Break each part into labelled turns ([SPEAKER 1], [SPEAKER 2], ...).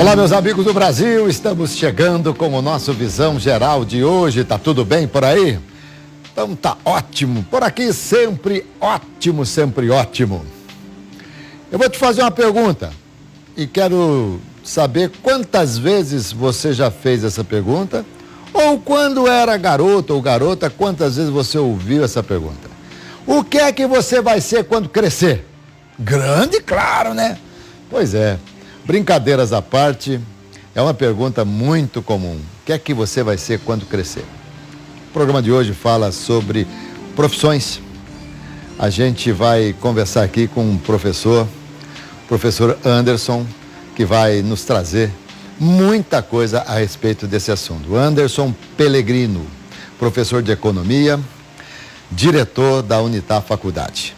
[SPEAKER 1] Olá, meus amigos do Brasil, estamos chegando com o nosso Visão Geral de hoje. Tá tudo bem por aí? Então tá ótimo. Por aqui sempre ótimo, sempre ótimo. Eu vou te fazer uma pergunta e quero saber quantas vezes você já fez essa pergunta ou quando era garoto ou garota, quantas vezes você ouviu essa pergunta. O que é que você vai ser quando crescer? Grande, claro, né? Pois é. Brincadeiras à parte, é uma pergunta muito comum. O que é que você vai ser quando crescer? O programa de hoje fala sobre profissões. A gente vai conversar aqui com um professor Anderson, que vai nos trazer muita coisa a respeito desse assunto. Anderson Pellegrino, professor de economia, diretor da Unitar Faculdade.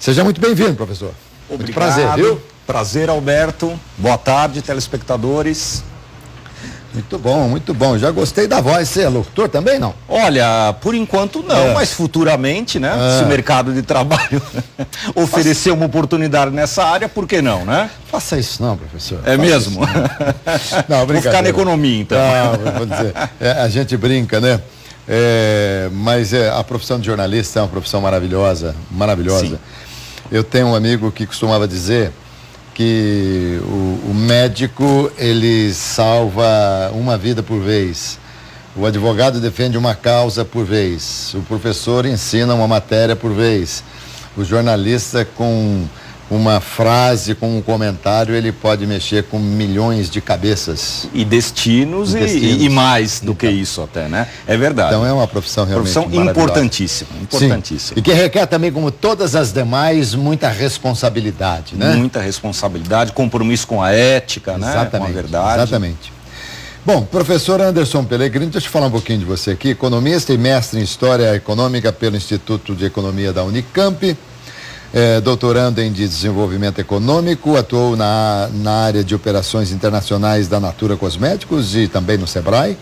[SPEAKER 1] Seja muito bem-vindo, professor.
[SPEAKER 2] Obrigado.
[SPEAKER 1] Muito prazer, viu?
[SPEAKER 2] Prazer, Alberto. Boa tarde, telespectadores.
[SPEAKER 1] Muito bom, muito bom. Já gostei da voz. Você é locutor também, não?
[SPEAKER 2] Olha, por enquanto não, mas futuramente, né? Se o mercado de trabalho oferecer uma oportunidade nessa área, por que não, né?
[SPEAKER 1] Faça isso não, professor.
[SPEAKER 2] É mesmo?
[SPEAKER 1] Não,
[SPEAKER 2] vou ficar na economia, então.
[SPEAKER 1] Não, vou dizer, a gente brinca, né? Mas a profissão de jornalista é uma profissão maravilhosa, maravilhosa.
[SPEAKER 2] Sim.
[SPEAKER 1] Eu tenho um amigo que costumava dizer que o médico, ele salva uma vida por vez, o advogado defende uma causa por vez, o professor ensina uma matéria por vez, o jornalista com uma frase, com um comentário, ele pode mexer com milhões de cabeças.
[SPEAKER 2] E destinos, e mais do que isso até, né? É verdade.
[SPEAKER 1] Então é uma profissão realmente
[SPEAKER 2] importantíssima, importantíssima.
[SPEAKER 1] Sim. E que requer também, como todas as demais, muita responsabilidade, né?
[SPEAKER 2] Muita responsabilidade, compromisso com a ética, né? Com a verdade.
[SPEAKER 1] Exatamente. Bom, professor Anderson Pellegrino, deixa eu falar um pouquinho de você aqui, economista e mestre em História Econômica pelo Instituto de Economia da Unicamp. Doutorando em Desenvolvimento Econômico, atuou na área de operações internacionais da Natura Cosméticos e também no Sebrae.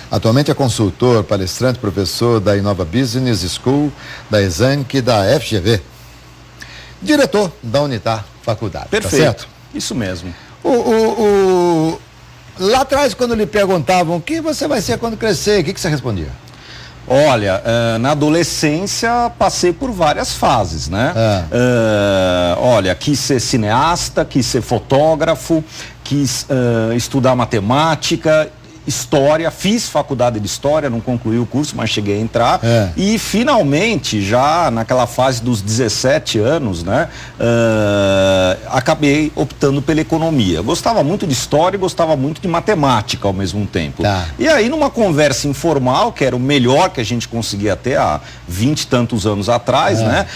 [SPEAKER 1] Atualmente é consultor, palestrante, professor da Inova Business School, da Exanc e da FGV. Diretor da Unitar Faculdade.
[SPEAKER 2] Perfeito.
[SPEAKER 1] Tá certo?
[SPEAKER 2] Isso mesmo.
[SPEAKER 1] Lá atrás, quando lhe perguntavam o que você vai ser quando crescer, o que você respondia?
[SPEAKER 2] Olha, na adolescência passei por várias fases, né? Olha, quis ser cineasta, quis ser fotógrafo, quis estudar matemática, história, fiz faculdade de história, não concluí o curso, mas cheguei a entrar. E finalmente, já naquela fase dos 17 anos, né? Acabei optando pela economia. Gostava muito de história e gostava muito de matemática ao mesmo tempo. E aí, numa conversa informal, que era o melhor que a gente conseguia ter há 20 e tantos anos atrás, né?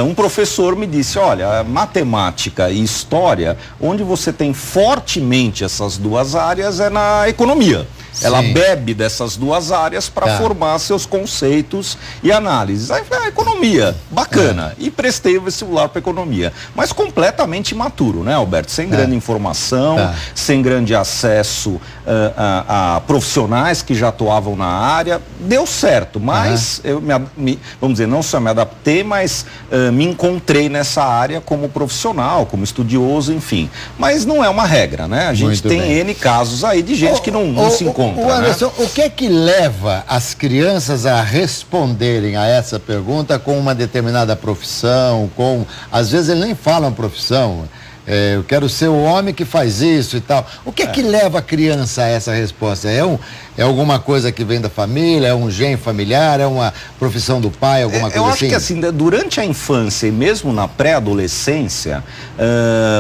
[SPEAKER 2] Um professor me disse, olha, matemática e história, onde você tem fortemente essas duas áreas é na economia. Sim. Ela bebe dessas duas áreas para formar seus conceitos e análises. Aí foi a economia, bacana. E prestei o vestibular para economia. Mas completamente imaturo, né, Alberto? Sem grande informação, sem grande acesso a profissionais que já atuavam na área. Deu certo, mas eu vamos dizer, não só me adaptei, mas me encontrei nessa área como profissional, como estudioso, enfim. Mas não é uma regra, né? A gente tem N casos aí de gente que não se encontra.
[SPEAKER 1] Anderson, né? O que é que leva as crianças a responderem a essa pergunta com uma determinada profissão, às vezes eles nem falam profissão, eu quero ser o homem que faz isso e tal. O que é que leva a criança a essa resposta? É alguma coisa que vem da família, é um gene familiar, é uma profissão do pai, alguma coisa assim?
[SPEAKER 2] Eu acho que assim, durante a infância e mesmo na pré-adolescência,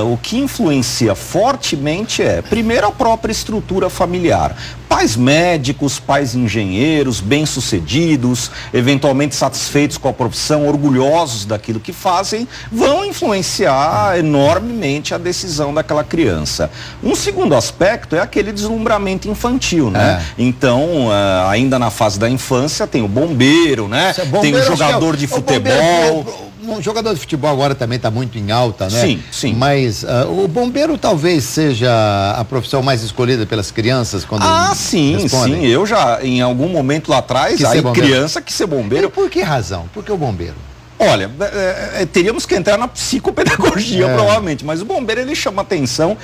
[SPEAKER 2] o que influencia fortemente primeiro, a própria estrutura familiar. Pais médicos, pais engenheiros, bem-sucedidos, eventualmente satisfeitos com a profissão, orgulhosos daquilo que fazem, vão influenciar enormemente a decisão daquela criança. Um segundo aspecto é aquele deslumbramento infantil, né? Então, ainda na fase da infância, tem o bombeiro, né? Tem o jogador de futebol.
[SPEAKER 1] O jogador de futebol agora também está muito em alta, né?
[SPEAKER 2] Sim, sim.
[SPEAKER 1] Mas o bombeiro talvez seja a profissão mais escolhida pelas crianças quando
[SPEAKER 2] sim,
[SPEAKER 1] respondem.
[SPEAKER 2] sim. Eu já, em algum momento lá atrás, criança quis ser bombeiro.
[SPEAKER 1] E por que razão? Por que o bombeiro?
[SPEAKER 2] Olha, teríamos que entrar na psicopedagogia, provavelmente, mas o bombeiro ele chama atenção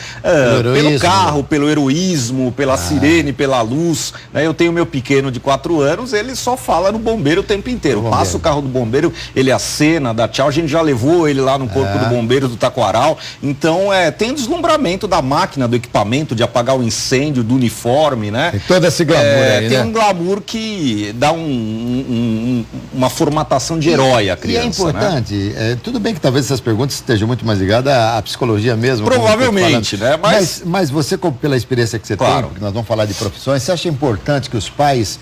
[SPEAKER 2] pelo carro, pelo heroísmo, pela sirene, pela luz, né? Eu tenho meu pequeno de 4 anos, ele só fala no bombeiro o tempo inteiro. Passa o carro do bombeiro, ele acena, dá tchau, a gente já levou ele lá no corpo do bombeiro do Taquaral. Então, tem o deslumbramento da máquina, do equipamento, de apagar o incêndio, do uniforme, né?
[SPEAKER 1] Tem todo esse glamour aí,
[SPEAKER 2] tem
[SPEAKER 1] né?
[SPEAKER 2] um glamour que dá uma formatação de herói à criança.
[SPEAKER 1] E é importante, né? Tudo bem que talvez essas perguntas estejam muito mais ligadas à psicologia mesmo.
[SPEAKER 2] Provavelmente, né?
[SPEAKER 1] Mas você, pela experiência que você tem, porque nós vamos falar de profissões, você acha importante que os pais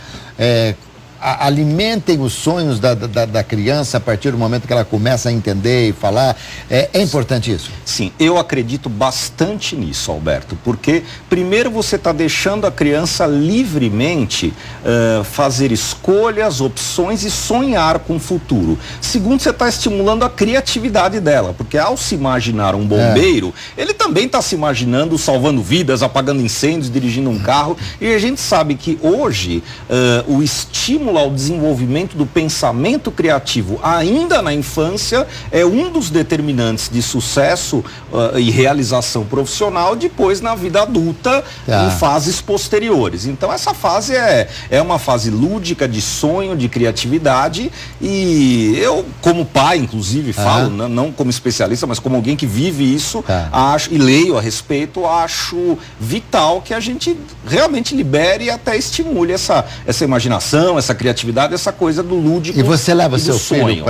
[SPEAKER 1] alimentem os sonhos da criança a partir do momento que ela começa a entender e falar? É importante isso?
[SPEAKER 2] Sim, eu acredito bastante nisso, Alberto, porque primeiro você está deixando a criança livremente fazer escolhas, opções e sonhar com o futuro. Segundo, você está estimulando a criatividade dela, porque ao se imaginar um bombeiro, ele também está se imaginando salvando vidas, apagando incêndios, dirigindo um carro, e a gente sabe que hoje o estímulo ao desenvolvimento do pensamento criativo ainda na infância é um dos determinantes de sucesso e realização profissional depois na vida adulta, em fases posteriores. Então essa fase é uma fase lúdica, de sonho, de criatividade, e eu, como pai, inclusive, falo, não como especialista, mas como alguém que vive isso, acho, e leio a respeito, acho vital que a gente realmente libere e até estimule essa imaginação, essa criatividade, essa coisa do lúdico.
[SPEAKER 1] E você leva seu
[SPEAKER 2] sonho.
[SPEAKER 1] filho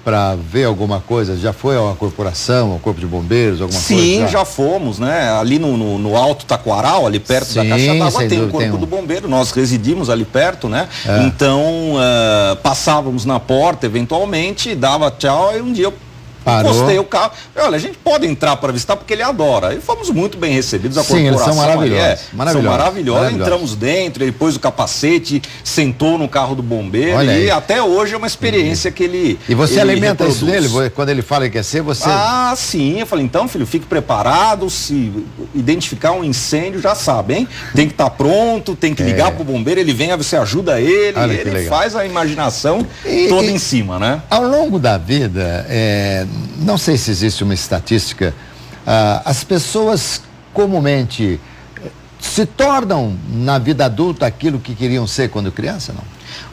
[SPEAKER 1] para ver alguma coisa? Já foi a uma corporação, ao corpo de bombeiros, alguma coisa?
[SPEAKER 2] Sim, já fomos, né? Ali no Alto Taquaral, ali perto da Caixa d'Água, tem o corpo do bombeiro. Nós residimos ali perto, né? Então, passávamos na porta, eventualmente, dava tchau, e um dia eu encostei o carro. Olha, a gente pode entrar para visitar porque ele adora. E fomos muito bem recebidos. A corporação,
[SPEAKER 1] eles são maravilhosos.
[SPEAKER 2] São maravilhosos. Entramos dentro, ele pôs o capacete, sentou no carro do bombeiro. Olha, e até hoje é uma experiência que ele.
[SPEAKER 1] E você alimenta isso nele? Quando ele fala que quer ser, você.
[SPEAKER 2] Ah, sim. Eu falei, então, filho, fique preparado. Se identificar um incêndio, já sabe, hein? Tem que estar pronto, tem que ligar pro bombeiro, ele vem, você ajuda ele. Ele faz a imaginação toda em cima, né?
[SPEAKER 1] Ao longo da vida, não sei se existe uma estatística, as pessoas comumente se tornam na vida adulta aquilo que queriam ser quando criança, não?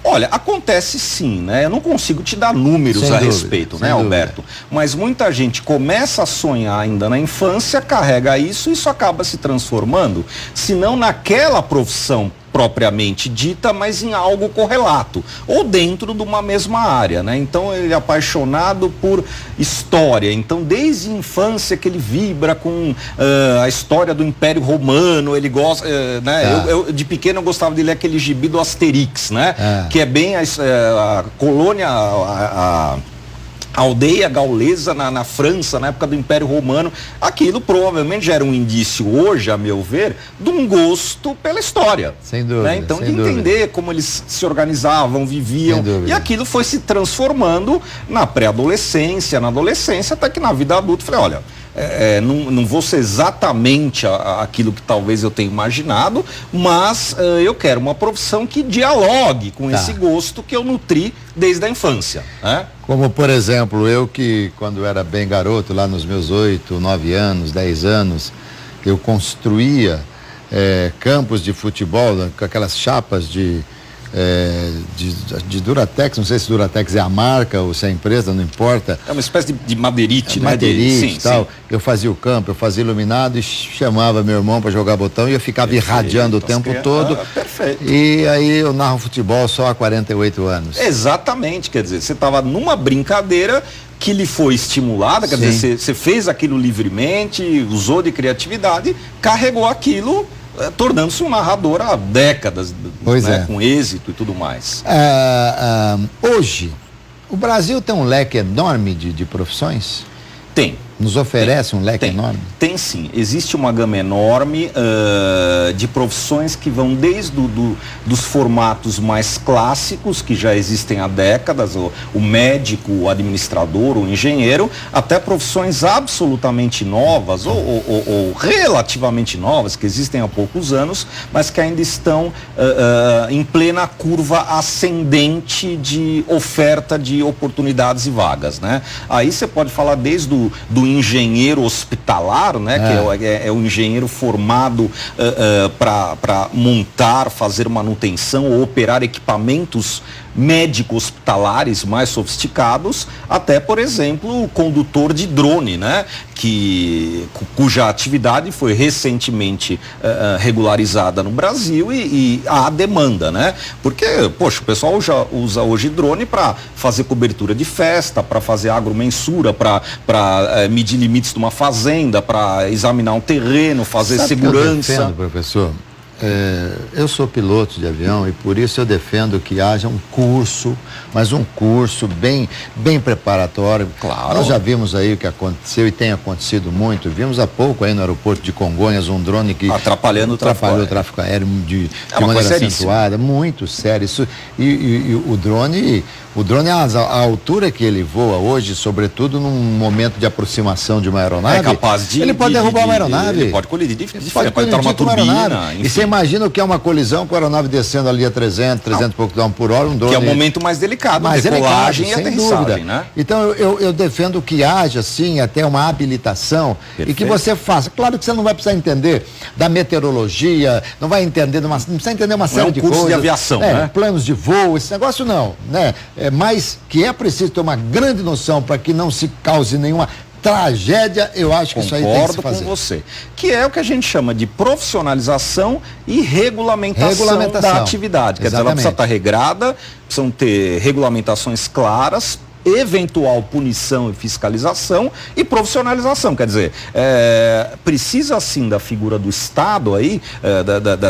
[SPEAKER 2] Olha, acontece sim, né? Eu não consigo te dar números a respeito, né, Alberto? Mas muita gente começa a sonhar ainda na infância, carrega isso e isso acaba se transformando, se não naquela profissão propriamente dita, mas em algo correlato, ou dentro de uma mesma área, né? Então ele é apaixonado por história, então desde a infância que ele vibra com a história do Império Romano, ele gosta, né? Eu de pequeno eu gostava de ler aquele gibi do Asterix, né? Que é bem a colônia, a aldeia gaulesa na França, na época do Império Romano. Aquilo provavelmente já era um indício hoje, a meu ver, de um gosto pela história.
[SPEAKER 1] Sem dúvida.
[SPEAKER 2] Né? Então, de entender como eles se organizavam, viviam. E aquilo foi se transformando na pré-adolescência, na adolescência, até que na vida adulta, falei, olha, não vou ser exatamente aquilo que talvez eu tenha imaginado, mas eu quero uma profissão que dialogue com esse gosto que eu nutri desde a infância, né?
[SPEAKER 1] Como, por exemplo, eu que quando era bem garoto, lá nos meus 8, 9 anos, 10 anos, eu construía campos de futebol com aquelas chapas de Duratex, não sei se Duratex é a marca ou se é a empresa, não importa.
[SPEAKER 2] É uma espécie de madeirite, né?
[SPEAKER 1] Madeirite e tal. Sim. Eu fazia o campo, eu fazia iluminado e chamava meu irmão para jogar botão e eu ficava irradiando o tempo todo.
[SPEAKER 2] Perfeito.
[SPEAKER 1] E aí eu narro futebol só há 48 anos.
[SPEAKER 2] Exatamente, quer dizer, você estava numa brincadeira que lhe foi estimulada, quer dizer, você fez aquilo livremente, usou de criatividade, carregou aquilo, tornando-se um narrador há décadas, né, com êxito e tudo mais.
[SPEAKER 1] Hoje, o Brasil tem um leque enorme de profissões?
[SPEAKER 2] Tem.
[SPEAKER 1] Nos oferece um leque enorme?
[SPEAKER 2] Tem sim. Existe uma gama enorme de profissões que vão desde dos formatos mais clássicos, que já existem há décadas, o médico, o administrador, o engenheiro, até profissões absolutamente novas ou relativamente novas, que existem há poucos anos, mas que ainda estão em plena curva ascendente de oferta de oportunidades e vagas, né? Aí você pode falar desde do engenheiro hospitalar, né? Que é o engenheiro formado para montar, fazer manutenção ou operar equipamentos médico-hospitalares mais sofisticados, até, por exemplo, o condutor de drone, né? Cuja atividade foi recentemente regularizada no Brasil e há demanda, né? Porque, poxa, o pessoal já usa hoje drone para fazer cobertura de festa, para fazer agromensura, para medir limites de uma fazenda, para examinar um terreno, fazer segurança.
[SPEAKER 1] Eu defendo, professor? Eu sou piloto de avião e por isso eu defendo que haja um curso, mas um curso bem preparatório.
[SPEAKER 2] Claro.
[SPEAKER 1] Nós já vimos aí o que aconteceu e tem acontecido muito. Vimos há pouco aí no aeroporto de Congonhas um drone que
[SPEAKER 2] atrapalhou o tráfego
[SPEAKER 1] aéreo de maneira acentuada, muito sério. Isso, e o drone, a altura que ele voa hoje, sobretudo num momento de aproximação de uma aeronave,
[SPEAKER 2] é capaz de...
[SPEAKER 1] Ele pode derrubar uma aeronave.
[SPEAKER 2] Ele pode colidir pode entrar uma turbina.
[SPEAKER 1] E você imagina o que é uma colisão com a aeronave descendo ali a 300 e pouco km por hora, um drone...
[SPEAKER 2] Que é o momento mais delicado, decolagem e aterrissagem, né?
[SPEAKER 1] Então eu defendo que haja, sim, até uma habilitação. Perfeito. E que você faça. Claro que você não vai precisar entender da meteorologia, não vai entender, não precisa entender uma série de coisas.
[SPEAKER 2] Curso de aviação, né?
[SPEAKER 1] Planos de voo, esse negócio não, né? Mas que é preciso ter uma grande noção para que não se cause nenhuma tragédia, eu acho que isso aí tem que se fazer.
[SPEAKER 2] Com você. Que é o que a gente chama de profissionalização e regulamentação da atividade. Quer dizer, ela precisa estar regrada, precisam ter regulamentações claras, eventual punição e fiscalização e profissionalização. Quer dizer, precisa sim da figura do Estado aí,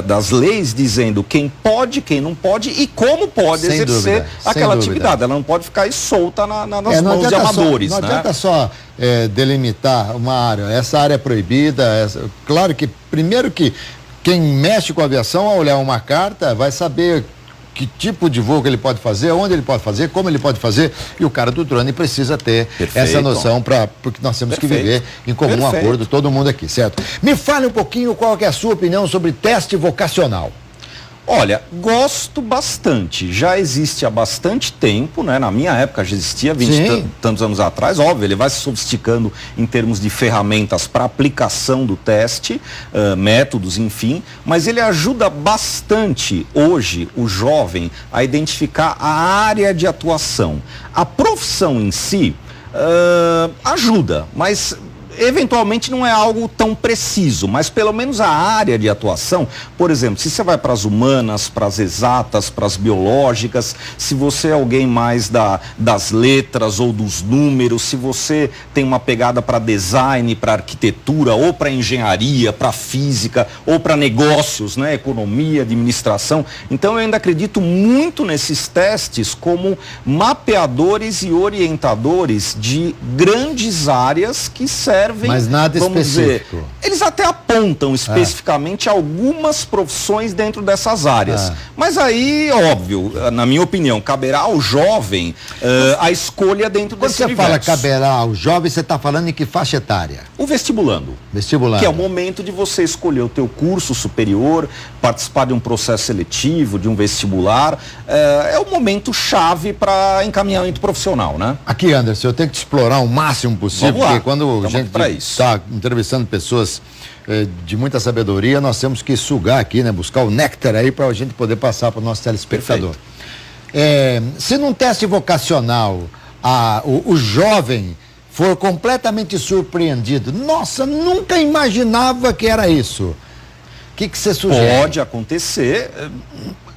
[SPEAKER 2] das leis dizendo quem pode, quem não pode e como pode exercer aquela atividade. Ela não pode ficar aí solta nas mãos de amadores.
[SPEAKER 1] Não adianta só delimitar uma área. Essa área é proibida. Claro que, primeiro que quem mexe com a aviação, ao olhar uma carta, vai saber que tipo de voo que ele pode fazer, onde ele pode fazer, como ele pode fazer, e o cara do drone precisa ter essa noção, porque nós temos que viver em comum acordo, todo mundo aqui, certo? Me fale um pouquinho qual que é a sua opinião sobre teste vocacional.
[SPEAKER 2] Olha, gosto bastante. Já existe há bastante tempo, né? Na minha época já existia, 20 e tantos anos atrás. Óbvio, ele vai se sofisticando em termos de ferramentas para aplicação do teste, métodos, enfim. Mas ele ajuda bastante hoje o jovem a identificar a área de atuação. A profissão em si ajuda, mas eventualmente não é algo tão preciso, mas pelo menos a área de atuação, por exemplo, se você vai para as humanas, para as exatas, para as biológicas, se você é alguém mais das letras ou dos números, se você tem uma pegada para design, para arquitetura, ou para engenharia, para física, ou para negócios, né, economia, administração. Então eu ainda acredito muito nesses testes como mapeadores e orientadores de grandes áreas que servem,
[SPEAKER 1] mas nada específico.
[SPEAKER 2] Dizer, eles até apontam especificamente algumas profissões dentro dessas áreas. Mas aí, óbvio, na minha opinião, caberá ao jovem a escolha dentro desse universo.
[SPEAKER 1] Quando você fala caberá ao jovem, você está falando em que faixa etária?
[SPEAKER 2] O vestibulando.
[SPEAKER 1] Vestibulando.
[SPEAKER 2] Que é o momento de você escolher o teu curso superior, participar de um processo seletivo, de um vestibular. É o momento chave para encaminhamento profissional, né?
[SPEAKER 1] Aqui, Anderson, eu tenho que te explorar o máximo possível, porque quando a gente está entrevistando pessoas de muita sabedoria, nós temos que sugar aqui, né? Buscar o néctar aí para a gente poder passar para o nosso telespectador. Se num teste vocacional o jovem for completamente surpreendido, nossa, nunca imaginava que era isso. O que você sugere?
[SPEAKER 2] Pode acontecer.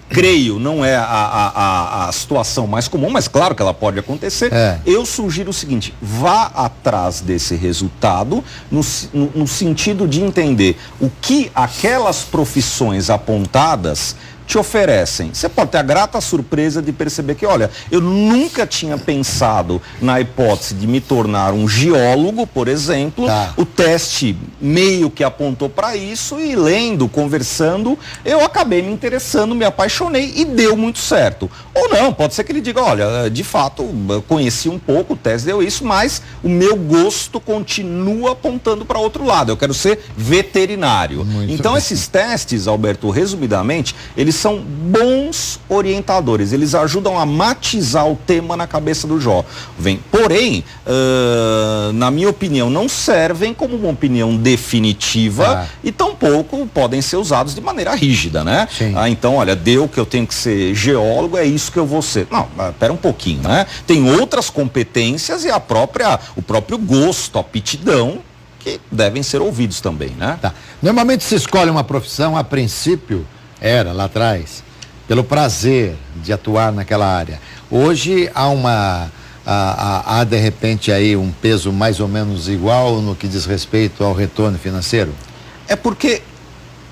[SPEAKER 2] Creio, não é a situação mais comum, mas claro que ela pode acontecer. Eu sugiro o seguinte: vá atrás desse resultado no sentido de entender o que aquelas profissões apontadas te oferecem. Você pode ter a grata surpresa de perceber que, olha, eu nunca tinha pensado na hipótese de me tornar um geólogo, por exemplo. O teste meio que apontou para isso e lendo, conversando, eu acabei me interessando, me apaixonei e deu muito certo. Ou não, pode ser que ele diga, olha, de fato, eu conheci um pouco, o teste deu isso, mas o meu gosto continua apontando para outro lado. Eu quero ser veterinário. Então, esses testes, Alberto, resumidamente, eles são bons orientadores. Eles ajudam a matizar o tema na cabeça do jovem. Porém, na minha opinião, não servem como uma opinião definitiva e tampouco podem ser usados de maneira rígida, né? Então, olha, deu que eu tenho que ser geólogo, é isso que eu vou ser. Não, espera um pouquinho, né? Tem outras competências e o próprio gosto, a aptidão, que devem ser ouvidos também, né?
[SPEAKER 1] Normalmente se escolhe uma profissão, a princípio, era lá atrás, pelo prazer de atuar naquela área. Hoje há de repente aí um peso mais ou menos igual no que diz respeito ao retorno financeiro?
[SPEAKER 2] É porque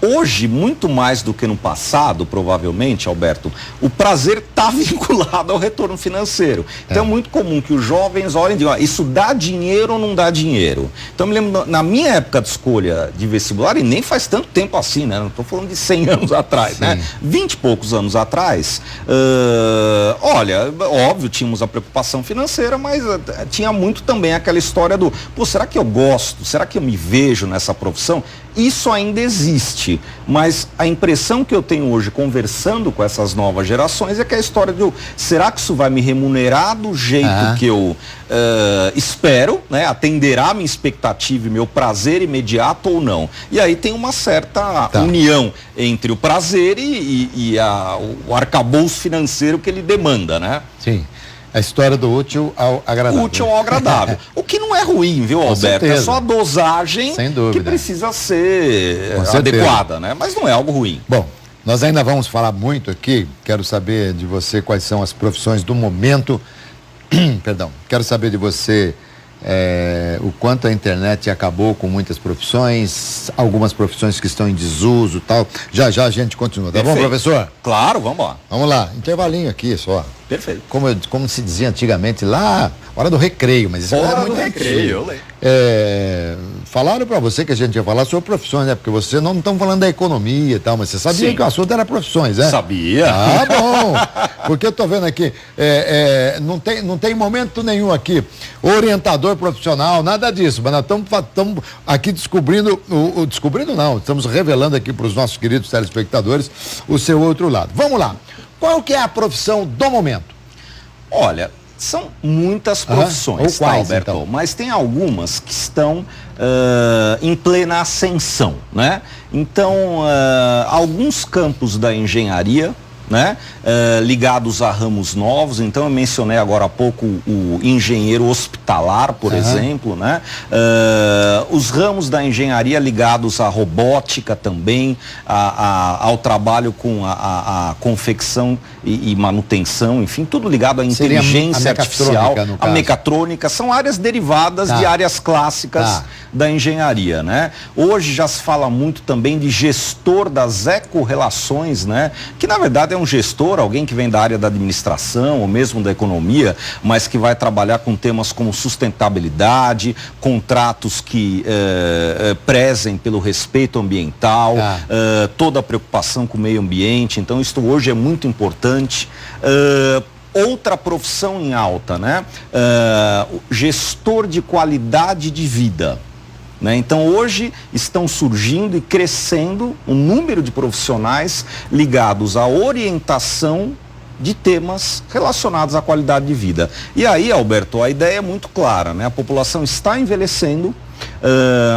[SPEAKER 2] hoje, muito mais do que no passado, provavelmente, Alberto, o prazer está vinculado ao retorno financeiro. Então é muito comum que os jovens olhem e digam, isso dá dinheiro ou não dá dinheiro? Então eu me lembro, na minha época de escolha de vestibular, e nem faz tanto tempo assim, né? Não estou falando de 100 anos atrás, né? 20 e poucos anos atrás, olha, óbvio, tínhamos a preocupação financeira, mas tinha muito também aquela história do, pô, será que eu gosto? Será que eu me vejo nessa profissão? Isso ainda existe, mas a impressão que eu tenho hoje, conversando com essas novas gerações, é que a história de, será que isso vai me remunerar do jeito que eu espero, né? Atenderá a minha expectativa e meu prazer imediato ou não? E aí tem uma certa união entre o prazer e o arcabouço financeiro que ele demanda, né?
[SPEAKER 1] Sim. A história do útil ao agradável.
[SPEAKER 2] Útil ao agradável. O que não é ruim, viu, Alberto?
[SPEAKER 1] Certeza.
[SPEAKER 2] É só a dosagem que precisa ser adequada, né? Mas não é algo ruim.
[SPEAKER 1] Bom, nós ainda vamos falar muito aqui. Quero saber de você quais são as profissões do momento. Perdão. Quero saber de você o quanto a internet acabou com muitas profissões, algumas profissões que estão em desuso e tal. Já a gente continua, tá bom, professor?
[SPEAKER 2] Claro, vamos lá.
[SPEAKER 1] Vamos lá, intervalinho aqui só.
[SPEAKER 2] Perfeito.
[SPEAKER 1] Como se dizia antigamente lá, hora do recreio, mas isso era muito recreio. Eu leio. Falaram para você que a gente ia falar sobre profissões, né? Porque você não estão falando da economia e tal, mas você sabia que o assunto era profissões, né?
[SPEAKER 2] Sabia.
[SPEAKER 1] Ah, bom. Porque eu tô vendo aqui, não tem momento nenhum aqui, orientador profissional, nada disso, mas nós estamos aqui descobrindo, descobrindo não, estamos revelando aqui para os nossos queridos telespectadores o seu outro lado. Vamos lá. Qual que é a profissão do momento?
[SPEAKER 2] Olha, são muitas profissões,
[SPEAKER 1] ou quais,
[SPEAKER 2] Alberto?
[SPEAKER 1] então?
[SPEAKER 2] Mas tem algumas que estão em plena ascensão, né? Então, alguns campos da engenharia, né? Ligados a ramos novos. Então eu mencionei agora há pouco o engenheiro hospitalar, por exemplo, né? Os ramos da engenharia ligados à robótica também, ao trabalho com a confecção e manutenção, enfim, tudo ligado à inteligência artificial, a mecatrônica, são áreas derivadas de áreas clássicas da engenharia, né? Hoje já se fala muito também de gestor das ecorrelações, né? Que na verdade é um gestor, alguém que vem da área da administração ou mesmo da economia, mas que vai trabalhar com temas como sustentabilidade, contratos que prezem pelo respeito ambiental, toda a preocupação com o meio ambiente. Então isso hoje é muito importante. Outra profissão em alta, né? Gestor de qualidade de vida. Né? Então hoje estão surgindo e crescendo um número de profissionais ligados à orientação de temas relacionados à qualidade de vida. E aí, Alberto, a ideia é muito clara, né? A população está envelhecendo,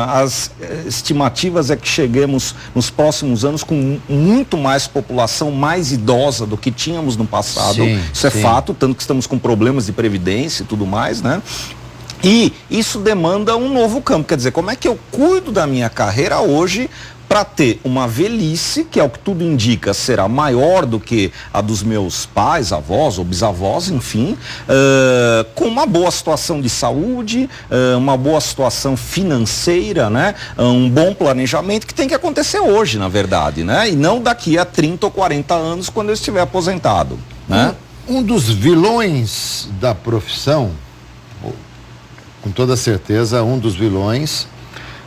[SPEAKER 2] as estimativas é que cheguemos nos próximos anos com muito mais população mais idosa do que tínhamos no passado. Isso é fato, tanto que estamos com problemas de previdência e tudo mais, né? E isso demanda um novo campo, quer dizer, como é que eu cuido da minha carreira hoje para ter uma velhice, que é o que tudo indica, será maior do que a dos meus pais, avós ou bisavós, enfim, com uma boa situação de saúde, uma boa situação financeira, né? Um bom planejamento que tem que acontecer hoje, na verdade, né? E não daqui a 30 ou 40 anos, quando eu estiver aposentado, né?
[SPEAKER 1] Um dos vilões da profissão, com toda certeza, um dos vilões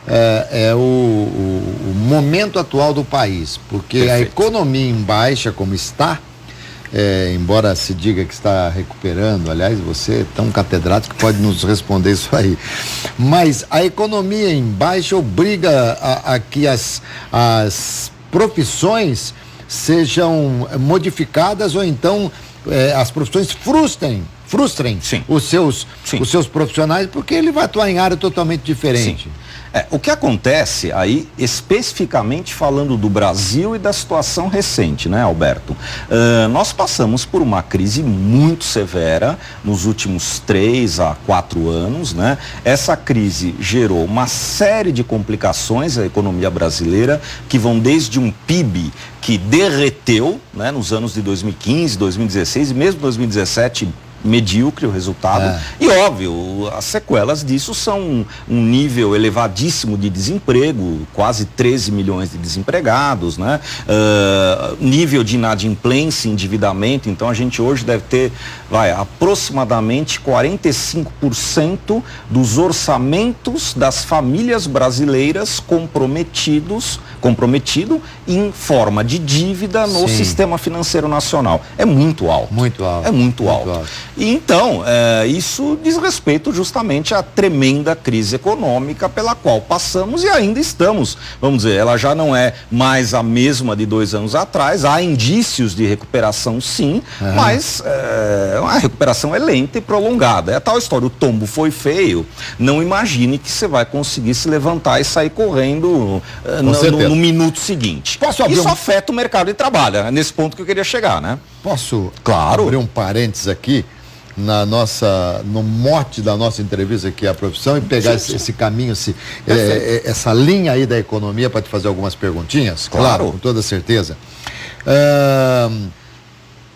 [SPEAKER 1] é o momento atual do país, porque Perfeito. A economia em baixa como está, embora se diga que está recuperando, aliás, você é tão catedrático que pode nos responder isso aí, mas a economia em baixa obriga a que as profissões sejam modificadas ou então as profissões frustrem os seus profissionais, porque ele vai atuar em área totalmente diferente.
[SPEAKER 2] Sim. O que acontece aí, especificamente falando do Brasil e da situação recente, né, Alberto? Nós passamos por uma crise muito severa nos últimos 3 a 4 anos, né? Essa crise gerou uma série de complicações à economia brasileira, que vão desde um PIB que derreteu, né, nos anos de 2015, 2016 e mesmo 2017, medíocre o resultado. E óbvio, as sequelas disso são um nível elevadíssimo de desemprego, quase 13 milhões de desempregados, né? Nível de inadimplência, endividamento. Então a gente hoje deve ter aproximadamente 45% dos orçamentos das famílias brasileiras comprometido em forma de dívida no sistema financeiro nacional. É muito alto.
[SPEAKER 1] Muito alto.
[SPEAKER 2] É muito alto. E então, isso diz respeito justamente à tremenda crise econômica pela qual passamos e ainda estamos. Vamos dizer, ela já não é mais a mesma de 2 anos atrás, há indícios de recuperação sim, mas a recuperação é lenta e prolongada. É a tal história, o tombo foi feio, não imagine que você vai conseguir se levantar e sair correndo no minuto seguinte. Isso afeta o mercado de trabalho, é nesse ponto que eu queria chegar, né?
[SPEAKER 1] Posso
[SPEAKER 2] Claro.
[SPEAKER 1] abrir um parênteses aqui no mote da nossa entrevista, que é a profissão, e pegar esse caminho, essa linha aí da economia para te fazer algumas perguntinhas? Claro, com toda certeza.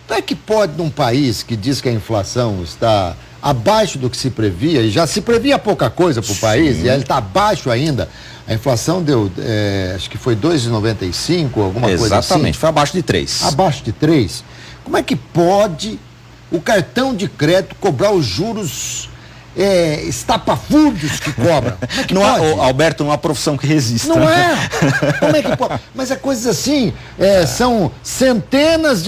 [SPEAKER 1] Como é que pode, num país que diz que a inflação está abaixo do que se previa, e já se previa pouca coisa para o país, e ele está abaixo ainda, a inflação deu, acho que foi 2,95, alguma coisa assim.
[SPEAKER 2] Exatamente, foi abaixo de 3.
[SPEAKER 1] Abaixo de 3. Como é que pode o cartão de crédito cobrar os juros estapafúrdios que cobra? Como é que pode?
[SPEAKER 2] Alberto, não há profissão que resista.
[SPEAKER 1] Não é? Como é que pode? Mas é coisas assim, são centenas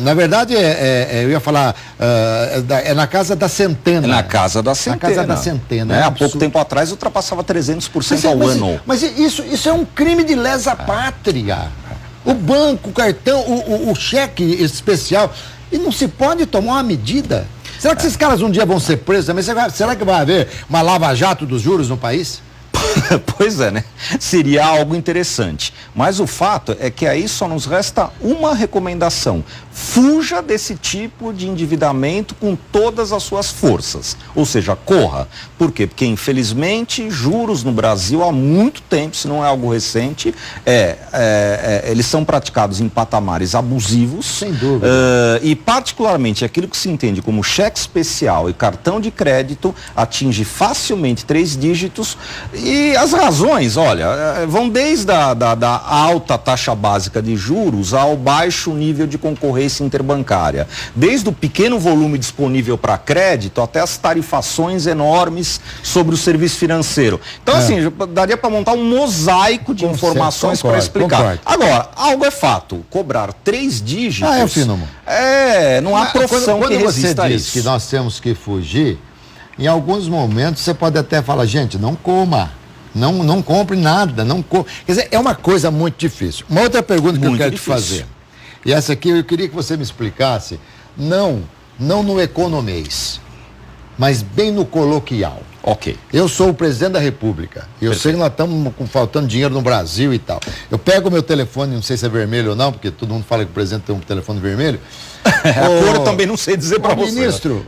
[SPEAKER 1] na verdade, eu ia falar, é na casa da centena.
[SPEAKER 2] Na casa da centena.
[SPEAKER 1] Na casa da centena.
[SPEAKER 2] Há pouco tempo atrás ultrapassava 300% ao ano.
[SPEAKER 1] Mas isso é um crime de lesa pátria. O banco, o cartão, o cheque especial, e não se pode tomar uma medida. Será que esses caras um dia vão ser presos também? Será que vai haver uma lava-jato dos juros no país?
[SPEAKER 2] Pois é, né? Seria algo interessante. Mas o fato é que aí só nos resta uma recomendação. Fuja desse tipo de endividamento com todas as suas forças. Ou seja, corra. Por quê? Porque, infelizmente, juros no Brasil há muito tempo, se não é algo recente, eles são praticados em patamares abusivos.
[SPEAKER 1] Sem dúvida.
[SPEAKER 2] E, particularmente, aquilo que se entende como cheque especial e cartão de crédito atinge facilmente 3 dígitos. E as razões, olha, vão desde a alta taxa básica de juros ao baixo nível de concorrência interbancária. Desde o pequeno volume disponível para crédito até as tarifações enormes sobre o serviço financeiro. Então, assim, daria para montar um mosaico de informações para explicar.
[SPEAKER 1] Concordo.
[SPEAKER 2] Agora, algo é fato, cobrar 3 dígitos... não há profissão que resista a isso.
[SPEAKER 1] Quando você diz que nós temos que fugir, em alguns momentos você pode até falar, gente, não coma. Não compre nada, Quer dizer, é uma coisa muito difícil. Uma outra pergunta que eu quero te fazer, e essa aqui eu queria que você me explicasse, não no economês, mas bem no coloquial.
[SPEAKER 2] Ok.
[SPEAKER 1] Eu sou o presidente da República. Eu sei que nós estamos faltando dinheiro no Brasil e tal. Eu pego o meu telefone, não sei se é vermelho ou não, porque todo mundo fala que o presidente tem um telefone vermelho.
[SPEAKER 2] A cor eu também não sei dizer para você.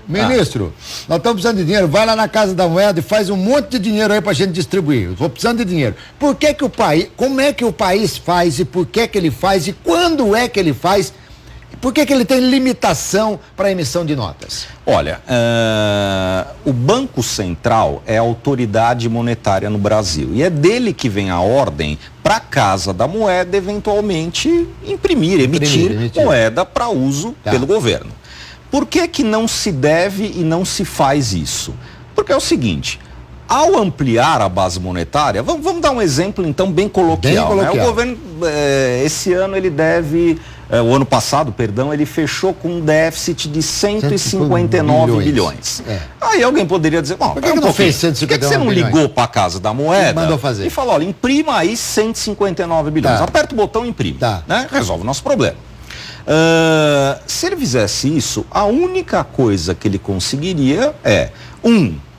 [SPEAKER 1] Ministro, nós estamos precisando de dinheiro. Vai lá na Casa da Moeda e faz um monte de dinheiro aí pra gente distribuir. Eu estou precisando de dinheiro. Por que que o país, como é que o país faz e por que que ele faz e quando é que ele faz? Por que que ele tem limitação para emissão de notas?
[SPEAKER 2] Olha, o Banco Central é a autoridade monetária no Brasil e é dele que vem a ordem para a Casa da Moeda eventualmente emitir moeda para uso pelo governo. Por que que não se deve e não se faz isso? Porque é o seguinte, ao ampliar a base monetária, vamos dar um exemplo então bem coloquial. Né? O governo, esse ano ele deve... o ano passado, perdão, ele fechou com um déficit de 159 bilhões. Aí alguém poderia dizer, bom,
[SPEAKER 1] por que não fez 159
[SPEAKER 2] por que você não ligou para a Casa da Moeda
[SPEAKER 1] e
[SPEAKER 2] falou, olha, imprima aí 159 bilhões. Aperta o botão e imprime. Né? Resolve o nosso problema. Se ele fizesse isso, a única coisa que ele conseguiria é,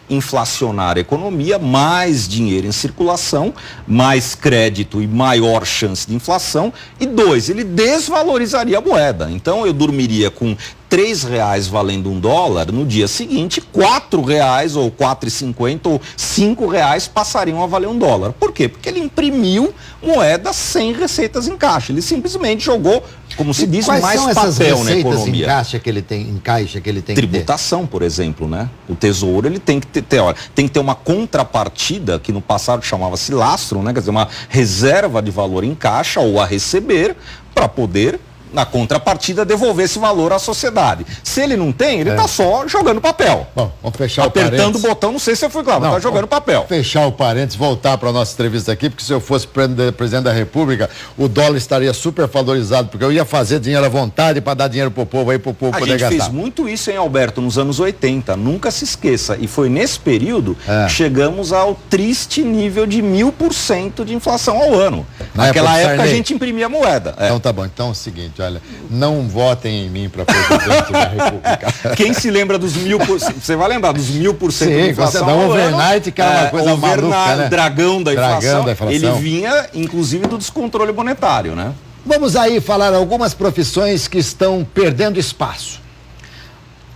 [SPEAKER 2] inflacionar a economia, mais dinheiro em circulação, mais crédito e maior chance de inflação. E 2, ele desvalorizaria a moeda. Então eu dormiria com R$3 valendo $1, no dia seguinte R$4 ou R$4,50 ou R$5 passariam a valer $1. Por quê? Porque ele imprimiu moeda sem receitas em caixa. Ele simplesmente jogou, como se diz, mais papel na economia.
[SPEAKER 1] Quais são em caixa que ele tem
[SPEAKER 2] tributação, por exemplo, né? O Tesouro, ele tem que ter uma contrapartida, que no passado chamava-se lastro, né? Quer dizer, uma reserva de valor em caixa ou a receber para poder, na contrapartida, devolver esse valor à sociedade. Se ele não tem, ele está só jogando papel.
[SPEAKER 1] Bom, vamos fechar
[SPEAKER 2] apertando o botão, não sei se eu fui claro, mas está jogando papel.
[SPEAKER 1] Fechar o parênteses, voltar para a nossa entrevista aqui, porque se eu fosse presidente da República, o dólar estaria super valorizado, porque eu ia fazer dinheiro à vontade para dar dinheiro pro povo aí, pro povo poder gastar. A gente
[SPEAKER 2] fez muito isso, hein, Alberto, nos anos 80, nunca se esqueça. E foi nesse período que chegamos ao triste nível de 1000% de inflação ao ano. Naquela época a gente imprimia moeda.
[SPEAKER 1] Então tá bom, então é o seguinte, olha, não votem em mim para presidente da República.
[SPEAKER 2] Quem se lembra dos 1000%? Você vai lembrar dos 1000% de inflação?
[SPEAKER 1] Sim, overnight, que era uma coisa maluca, né?
[SPEAKER 2] Dragão da inflação. Ele vinha, inclusive, do descontrole monetário, né?
[SPEAKER 1] Vamos aí falar algumas profissões que estão perdendo espaço.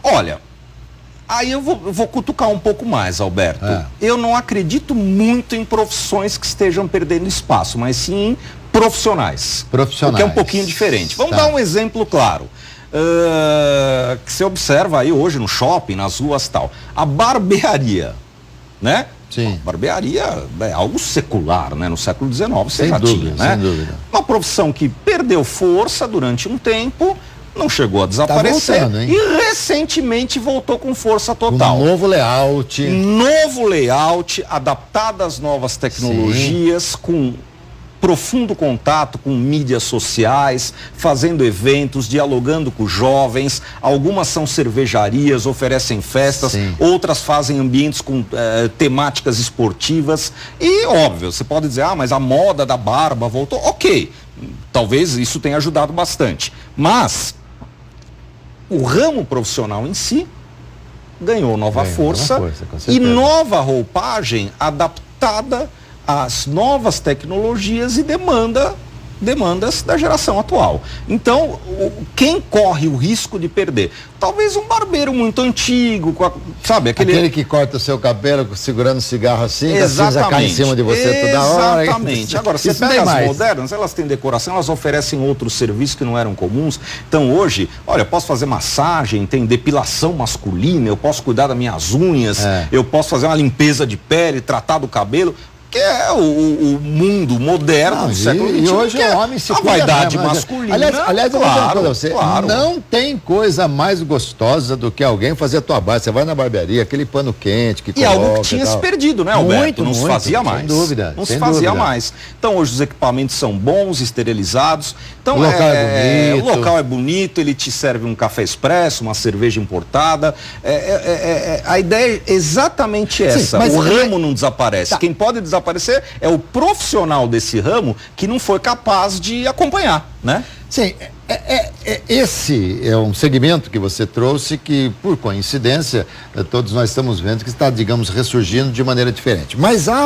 [SPEAKER 2] Olha, aí eu vou cutucar um pouco mais, Alberto. Eu não acredito muito em profissões que estejam perdendo espaço, mas sim em profissionais. Porque é um pouquinho diferente. Vamos dar um exemplo claro. Que você observa aí hoje no shopping, nas ruas e tal. A barbearia, né?
[SPEAKER 1] Sim.
[SPEAKER 2] A barbearia é algo secular, né? No século XIX você já tinha, né?
[SPEAKER 1] Sem dúvida.
[SPEAKER 2] Uma profissão que perdeu força durante um tempo, não chegou a desaparecer,
[SPEAKER 1] voltando, hein?
[SPEAKER 2] E recentemente voltou com força total.
[SPEAKER 1] Um novo layout.
[SPEAKER 2] Novo layout, adaptado às novas tecnologias, com profundo contato com mídias sociais, fazendo eventos, dialogando com jovens. Algumas são cervejarias, oferecem festas, outras fazem ambientes com temáticas esportivas. E, óbvio, você pode dizer, mas a moda da barba voltou. Ok, talvez isso tenha ajudado bastante. Mas o ramo profissional em si ganhou nova força e nova roupagem adaptada às novas tecnologias e demandas da geração atual. Então, quem corre o risco de perder? Talvez um barbeiro muito antigo, sabe?
[SPEAKER 1] Aquele que corta o seu cabelo segurando cigarro assim, a cinza cai em cima de você toda hora.
[SPEAKER 2] Exatamente. Agora, você pega as modernas, elas têm decoração, elas oferecem outros serviços que não eram comuns. Então, hoje, olha, eu posso fazer massagem, tem depilação masculina, eu posso cuidar das minhas unhas, eu posso fazer uma limpeza de pele, tratar do cabelo. Que é o mundo moderno do século XXI.
[SPEAKER 1] E hoje o homem se cuida,
[SPEAKER 2] a vaidade masculina.
[SPEAKER 1] Aliás, eu vou dizer pra você, não tem coisa mais gostosa do que alguém fazer a tua barba. Você vai na barbearia, aquele pano quente que coloca.
[SPEAKER 2] E algo que tinha se perdido, né, Alberto? Não se fazia mais.
[SPEAKER 1] Sem dúvida.
[SPEAKER 2] Não se fazia mais. Então hoje os equipamentos são bons, esterilizados. Então,
[SPEAKER 1] o local é bonito.
[SPEAKER 2] O local é bonito, ele te serve um café expresso, uma cerveja importada. A ideia é exatamente essa. O ramo não desaparece. Quem pode desaparecer é o profissional desse ramo que não foi capaz de acompanhar, né?
[SPEAKER 1] Sim, Esse é um segmento que você trouxe que, por coincidência, todos nós estamos vendo que está, digamos, ressurgindo de maneira diferente. Mas há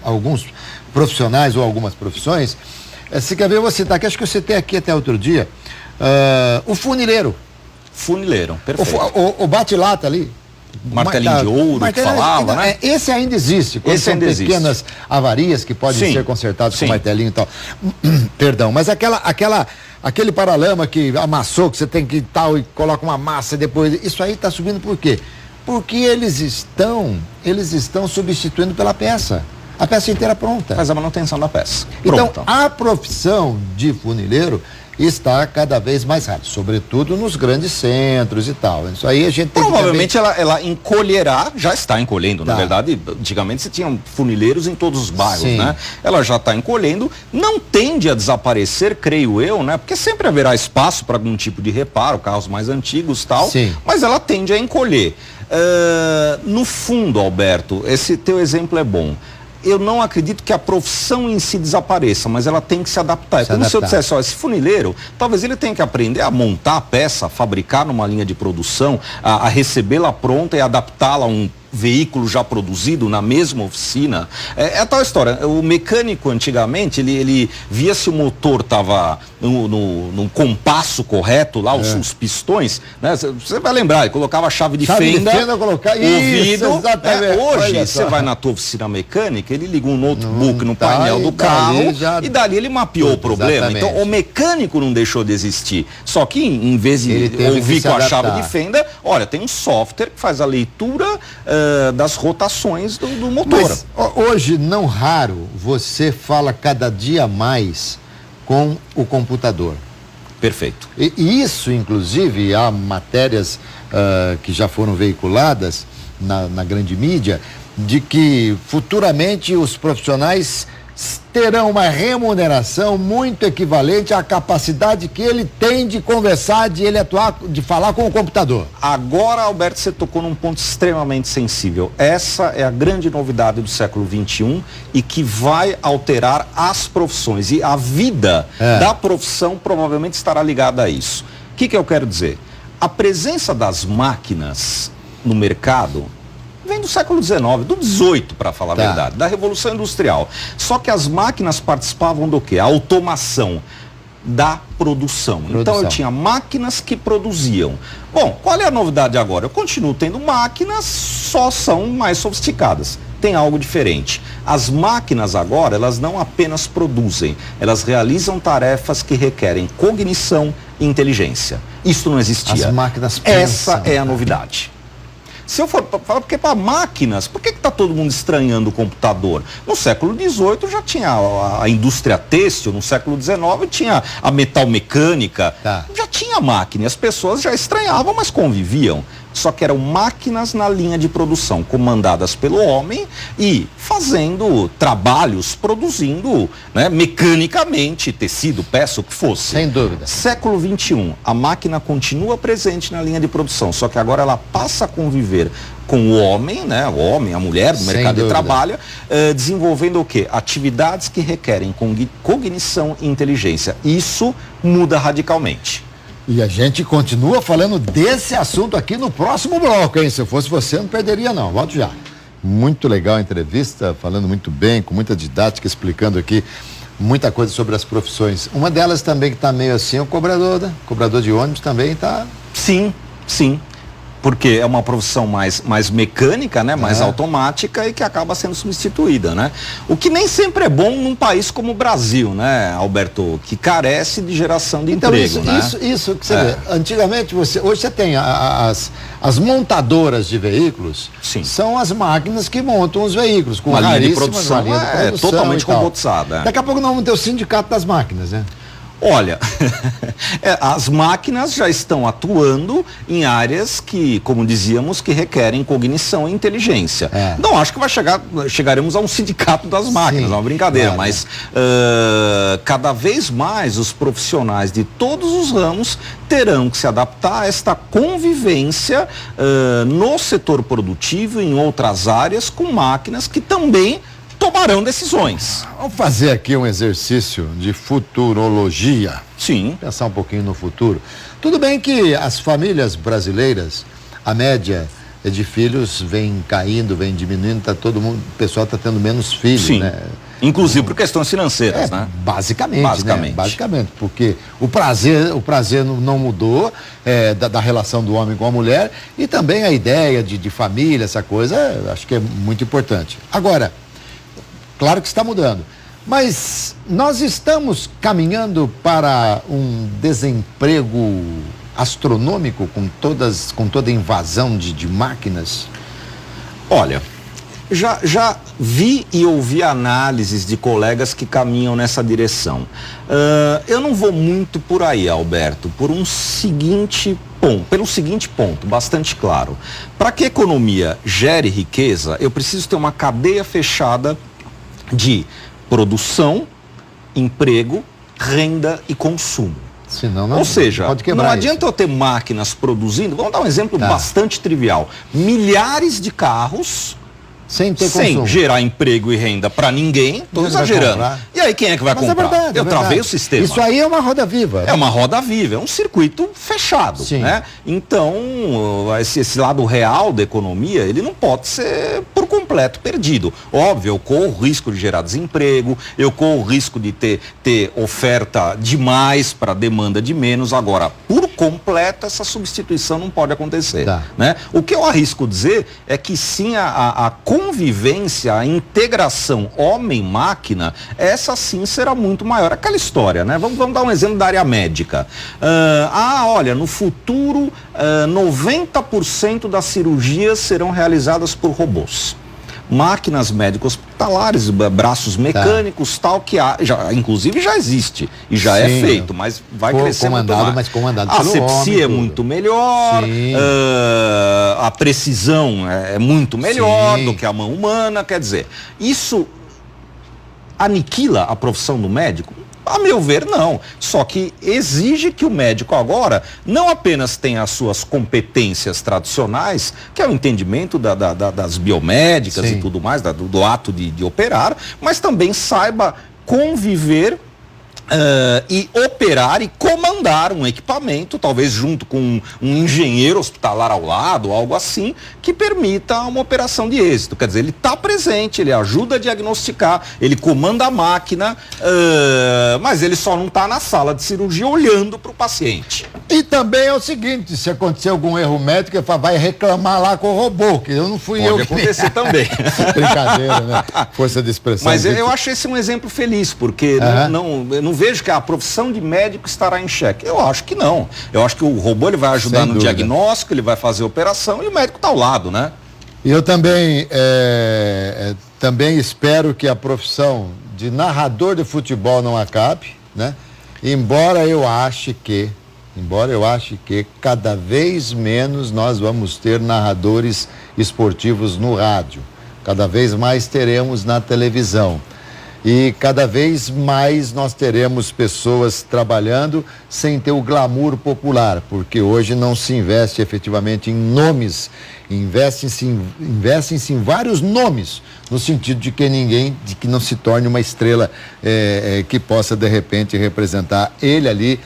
[SPEAKER 1] alguns profissionais ou algumas profissões, se quer ver, eu vou citar aqui, acho que eu citei aqui até outro dia, o funileiro.
[SPEAKER 2] Funileiro, perfeito.
[SPEAKER 1] O bate-lata ali.
[SPEAKER 2] Martelinho de ouro, que falava, né?
[SPEAKER 1] Esse ainda existe. Quando são pequenas avarias que podem ser consertadas com martelinho e tal. Perdão, mas aquele paralama que amassou, que você tem que tal, e coloca uma massa depois, isso aí está subindo por quê? Porque eles estão substituindo pela peça. A peça inteira pronta.
[SPEAKER 2] Faz a manutenção da peça.
[SPEAKER 1] Então, a profissão de funileiro está cada vez mais rara, sobretudo nos grandes centros e tal. Isso aí a gente tem
[SPEAKER 2] provavelmente ela encolherá, já está encolhendo, na verdade. Antigamente você tinha funileiros em todos os bairros, né? Ela já está encolhendo, não tende a desaparecer, creio eu, né? Porque sempre haverá espaço para algum tipo de reparo, carros mais antigos e tal, mas ela tende a encolher. No fundo, Alberto, esse teu exemplo é bom. Eu não acredito que a profissão em si desapareça, mas ela tem que se adaptar. É como se eu dissesse, ó, esse funileiro, talvez ele tenha que aprender a montar a peça, a fabricar numa linha de produção, a recebê-la pronta e adaptá-la a um veículo já produzido na mesma oficina. É a tal história. O mecânico antigamente, ele via se o motor estava no compasso correto, lá os pistões, né? Você vai lembrar, ele colocava a chave de fenda,
[SPEAKER 1] colocar
[SPEAKER 2] o vidro. Hoje, você vai na tua oficina mecânica, ele liga um notebook no painel do carro e dali ele mapeou o problema. Então, o mecânico não deixou de existir. Só que, em vez de ouvir com a chave de fenda, olha, tem um software que faz a leitura das rotações do motor.
[SPEAKER 1] Mas, hoje, não raro, você fala cada dia mais com o computador.
[SPEAKER 2] Perfeito.
[SPEAKER 1] E isso, inclusive, há matérias que já foram veiculadas na grande mídia, de que futuramente os profissionais terão uma remuneração muito equivalente à capacidade que ele tem de conversar, de ele atuar, de falar com o computador.
[SPEAKER 2] Agora, Alberto, você tocou num ponto extremamente sensível. Essa é a grande novidade do século XXI e que vai alterar as profissões. E a vida da profissão provavelmente estará ligada a isso. O que eu quero dizer? A presença das máquinas no mercado vem do século XIX, do XVIII, para falar a verdade, da Revolução Industrial. Só que as máquinas participavam do quê? A automação da produção. Então eu tinha máquinas que produziam. Bom, qual é a novidade agora? Eu continuo tendo máquinas, só são mais sofisticadas. Tem algo diferente. As máquinas agora, elas não apenas produzem, elas realizam tarefas que requerem cognição e inteligência. Isso não existia.
[SPEAKER 1] As máquinas pensam.
[SPEAKER 2] Essa é a novidade. Se eu for falar, porque para máquinas, por que está todo mundo estranhando o computador? No século XVIII já tinha a indústria têxtil, no século XIX tinha a metalmecânica, já tinha máquina, e as pessoas já estranhavam, mas conviviam. Só que eram máquinas na linha de produção, comandadas pelo homem e fazendo trabalhos, produzindo, né, mecanicamente, tecido, peça, o que fosse.
[SPEAKER 1] Sem dúvida.
[SPEAKER 2] Século XXI, a máquina continua presente na linha de produção, só que agora ela passa a conviver com o homem, né, o homem, a mulher do mercado de trabalho, desenvolvendo o quê? Atividades que requerem cognição e inteligência. Isso muda radicalmente.
[SPEAKER 1] E a gente continua falando desse assunto aqui no próximo bloco, hein? Se eu fosse você, não perderia não. Volto já. Muito legal a entrevista, falando muito bem, com muita didática, explicando aqui muita coisa sobre as profissões. Uma delas também que está meio assim, o cobrador, né? O cobrador de ônibus também está...
[SPEAKER 2] Sim, sim. Porque é uma profissão mais mecânica, né? Mais automática e que acaba sendo substituída, né? O que nem sempre é bom num país como o Brasil, né, Alberto? Que carece de geração de emprego, né?
[SPEAKER 1] Isso que você vê. Antigamente, hoje você tem as montadoras de veículos, são as máquinas que montam os veículos, com
[SPEAKER 2] uma linha de produção, totalmente robotizada.
[SPEAKER 1] Daqui a pouco nós vamos ter o sindicato das máquinas, né?
[SPEAKER 2] Olha, as máquinas já estão atuando em áreas que, como dizíamos, que requerem cognição e inteligência. Não acho que chegaremos a um sindicato das máquinas, é uma brincadeira, mas cada vez mais os profissionais de todos os ramos terão que se adaptar a esta convivência no setor produtivo e em outras áreas com máquinas que também tomarão decisões.
[SPEAKER 1] Vamos fazer aqui um exercício de futurologia.
[SPEAKER 2] Sim.
[SPEAKER 1] Pensar um pouquinho no futuro. Tudo bem que as famílias brasileiras, a média de filhos vem caindo, vem diminuindo, todo mundo, o pessoal está tendo menos filhos,
[SPEAKER 2] Sim.
[SPEAKER 1] né?
[SPEAKER 2] Inclusive por questões financeiras, né?
[SPEAKER 1] Basicamente, né? Basicamente, porque o prazer não mudou da relação do homem com a mulher, e também a ideia de família, essa coisa, acho que é muito importante. Agora, claro que está mudando, mas nós estamos caminhando para um desemprego astronômico com toda a invasão de máquinas?
[SPEAKER 2] Olha, já vi e ouvi análises de colegas que caminham nessa direção. Eu não vou muito por aí, Alberto, pelo seguinte ponto, bastante claro. Para que a economia gere riqueza, eu preciso ter uma cadeia fechada de produção, emprego, renda e consumo.
[SPEAKER 1] Senão
[SPEAKER 2] Ou seja,
[SPEAKER 1] pode quebrar
[SPEAKER 2] não adianta eu ter máquinas produzindo, vamos dar um exemplo bastante trivial, milhares de carros
[SPEAKER 1] sem ter
[SPEAKER 2] sem
[SPEAKER 1] consumo,
[SPEAKER 2] gerar emprego e renda para ninguém, estou exagerando. E aí quem é que vai comprar?
[SPEAKER 1] É verdade,
[SPEAKER 2] eu travei o sistema.
[SPEAKER 1] Isso aí é uma roda viva.
[SPEAKER 2] É uma roda viva, é um circuito fechado, né? Então, esse lado real da economia, ele não pode ser por completo perdido. Óbvio, eu corro o risco de gerar desemprego, eu corro o risco de ter oferta demais para demanda de menos. Agora, por completo, essa substituição não pode acontecer, né? O que eu arrisco dizer é que sim, a convivência, a integração homem-máquina, essa sim será muito maior. Aquela história, né? Vamos dar um exemplo da área médica. Olha, no futuro, 90% das cirurgias serão realizadas por robôs. Máquinas médicas hospitalares, braços mecânicos, tal, que inclusive já existe e já é feito, mas vai crescer muito mais.
[SPEAKER 1] Mas comandado
[SPEAKER 2] a
[SPEAKER 1] pelo
[SPEAKER 2] asepsia
[SPEAKER 1] homem,
[SPEAKER 2] é muito melhor, a precisão é muito melhor do que a mão humana, quer dizer, isso aniquila a profissão do médico? A meu ver, não. Só que exige que o médico agora não apenas tenha as suas competências tradicionais, que é o entendimento das biomédicas e tudo mais, do ato de operar, mas também saiba conviver e operar e comandar um equipamento, talvez junto com um engenheiro hospitalar ao lado, algo assim, que permita uma operação de êxito. Quer dizer, ele está presente, ele ajuda a diagnosticar, ele comanda a máquina, mas ele só não está na sala de cirurgia olhando para o paciente.
[SPEAKER 1] E também é o seguinte, se acontecer algum erro médico, ele vai reclamar lá com o robô, que eu não fui eu.
[SPEAKER 2] Pode acontecer também.
[SPEAKER 1] Brincadeira, né? Força de expressão.
[SPEAKER 2] Mas eu acho esse um exemplo feliz, porque eu não vejo que a profissão de médico estará em xeque. Eu acho que não. Eu acho que o robô ele vai ajudar no diagnóstico, ele vai fazer a operação e o médico está ao lado, né?
[SPEAKER 1] E eu também espero que a profissão de narrador de futebol não acabe, né? Embora eu ache que cada vez menos nós vamos ter narradores esportivos no rádio. Cada vez mais teremos na televisão. E cada vez mais nós teremos pessoas trabalhando sem ter o glamour popular, porque hoje não se investe efetivamente em nomes, investem-se em vários nomes, no sentido de que não se torne uma estrela que possa de repente representar ele ali,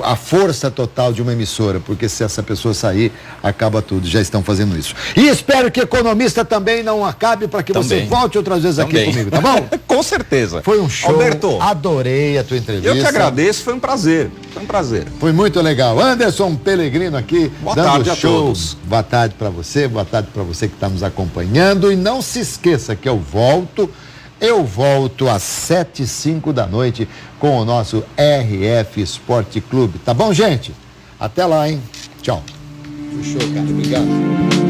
[SPEAKER 1] a força total de uma emissora, porque se essa pessoa sair, acaba tudo. Já estão fazendo isso. E espero que Economista também não acabe, para que você volte outras vezes aqui comigo, tá bom?
[SPEAKER 2] Com certeza.
[SPEAKER 1] Foi um show. Alberto, adorei a tua entrevista.
[SPEAKER 2] Eu que agradeço, foi um prazer. Foi
[SPEAKER 1] muito legal. Anderson Pellegrino aqui,
[SPEAKER 2] boa tarde a todos.
[SPEAKER 1] Boa tarde para você que está nos acompanhando. E não se esqueça que eu volto às 7h05 da noite com o nosso RF Esporte Clube. Tá bom, gente? Até lá, hein? Tchau. Show, cara. Obrigado.